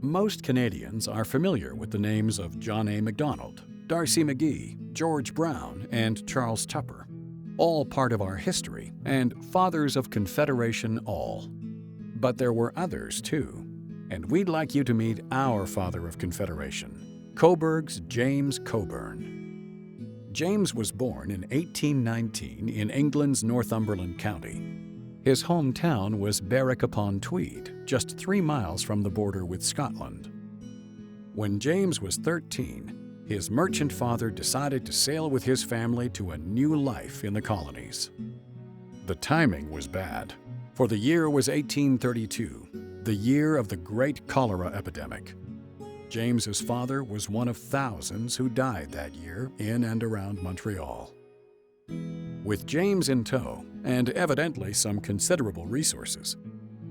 Most Canadians are familiar with the names of John A. Macdonald, D'Arcy McGee, George Brown, and Charles Tupper, all part of our history and fathers of Confederation all. But there were others too, and we'd like you to meet our father of Confederation, Cobourg's James Cockburn. James was born in 1819 in England's Northumberland County. His hometown was Berwick-upon-Tweed, just 3 miles from the border with Scotland. When James was 13, his merchant father decided to sail with his family to a new life in the colonies. The timing was bad, for the year was 1832, the year of the Great Cholera Epidemic. James's father was one of thousands who died that year in and around Montreal. With James in tow, and evidently some considerable resources,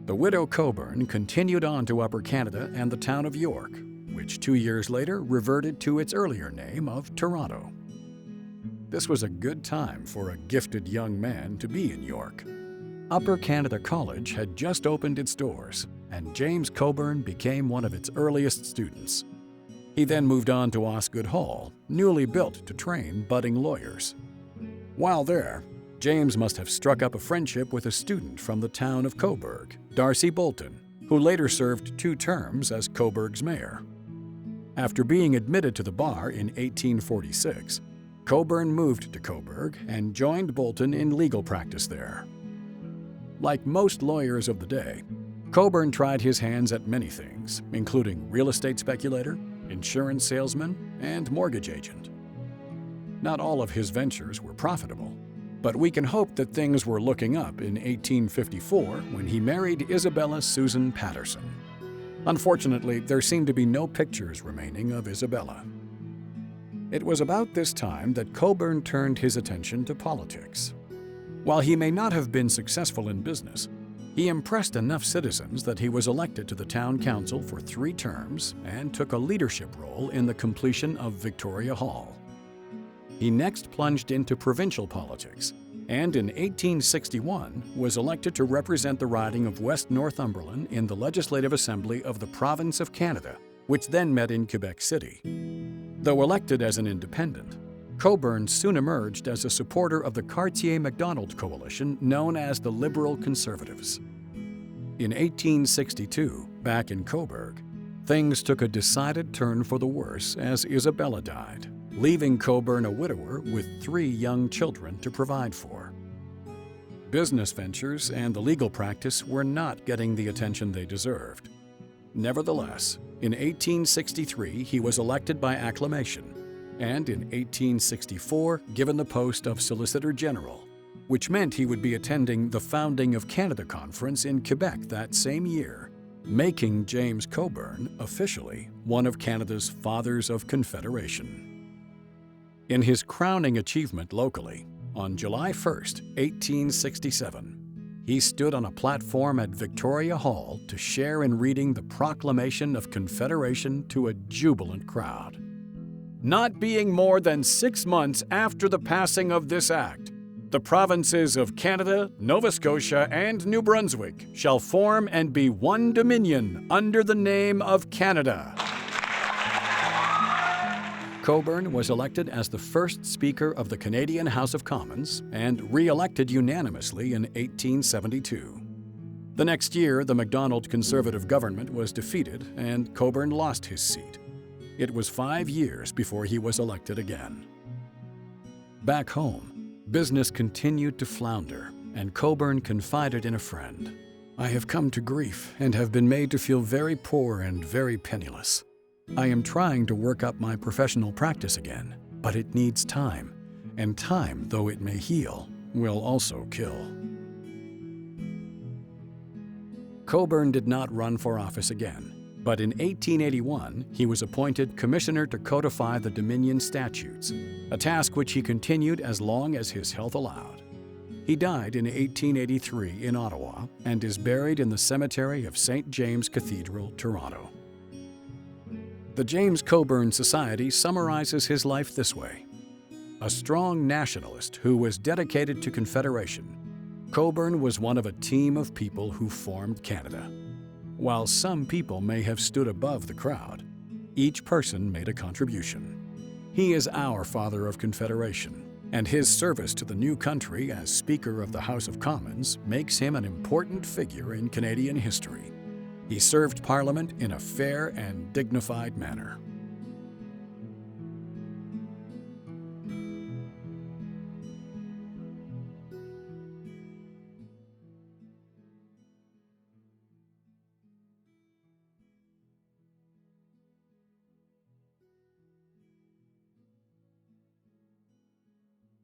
the widow Cobourg continued on to Upper Canada and the town of York, which 2 years later reverted to its earlier name of Toronto. This was a good time for a gifted young man to be in York. Upper Canada College had just opened its doors, and James Cockburn became one of its earliest students. He then moved on to Osgoode Hall, newly built to train budding lawyers. While there, James must have struck up a friendship with a student from the town of Cobourg, D'Arcy Bolton, who later served 2 terms as Cobourg's mayor. After being admitted to the bar in 1846, Cockburn moved to Cobourg and joined Bolton in legal practice there. Like most lawyers of the day, Cockburn tried his hands at many things, including real estate speculator, insurance salesman, and mortgage agent. Not all of his ventures were profitable, but we can hope that things were looking up in 1854 when he married Isabella Susan Patterson. Unfortunately, there seem to be no pictures remaining of Isabella. It was about this time that Cockburn turned his attention to politics. While he may not have been successful in business, he impressed enough citizens that he was elected to the town council for 3 terms and took a leadership role in the completion of Victoria Hall. He next plunged into provincial politics, and in 1861 was elected to represent the riding of West Northumberland in the Legislative Assembly of the Province of Canada, which then met in Quebec City. Though elected as an independent, Cockburn soon emerged as a supporter of the Cartier-Macdonald coalition known as the Liberal Conservatives. In 1862, back in Cobourg, things took a decided turn for the worse as Isabella died, leaving Cockburn a widower with 3 young children to provide for. Business ventures and the legal practice were not getting the attention they deserved. Nevertheless, in 1863 he was elected by acclamation, and in 1864 given the post of Solicitor General, which meant he would be attending the Founding of Canada Conference in Quebec that same year, making James Cockburn officially one of Canada's Fathers of Confederation. In his crowning achievement locally, on July 1, 1867, he stood on a platform at Victoria Hall to share in reading the Proclamation of Confederation to a jubilant crowd. Not being more than 6 months after the passing of this act, the provinces of Canada, Nova Scotia, and New Brunswick shall form and be one dominion under the name of Canada. Cockburn was elected as the first Speaker of the Canadian House of Commons and re-elected unanimously in 1872. The next year, the Macdonald Conservative government was defeated and Cockburn lost his seat. It was 5 years before he was elected again. Back home, business continued to flounder, and Cockburn confided in a friend, "I have come to grief and have been made to feel very poor and very penniless. I am trying to work up my professional practice again, but it needs time, and time, though it may heal, will also kill." Cockburn did not run for office again, but in 1881 he was appointed Commissioner to codify the Dominion Statutes, a task which he continued as long as his health allowed. He died in 1883 in Ottawa and is buried in the cemetery of St. James Cathedral, Toronto. The James Cockburn Society summarizes his life this way: a strong nationalist who was dedicated to Confederation, Cockburn was one of a team of people who formed Canada. While some people may have stood above the crowd, each person made a contribution. He is our Father of Confederation, and his service to the new country as Speaker of the House of Commons makes him an important figure in Canadian history. He served Parliament in a fair and dignified manner.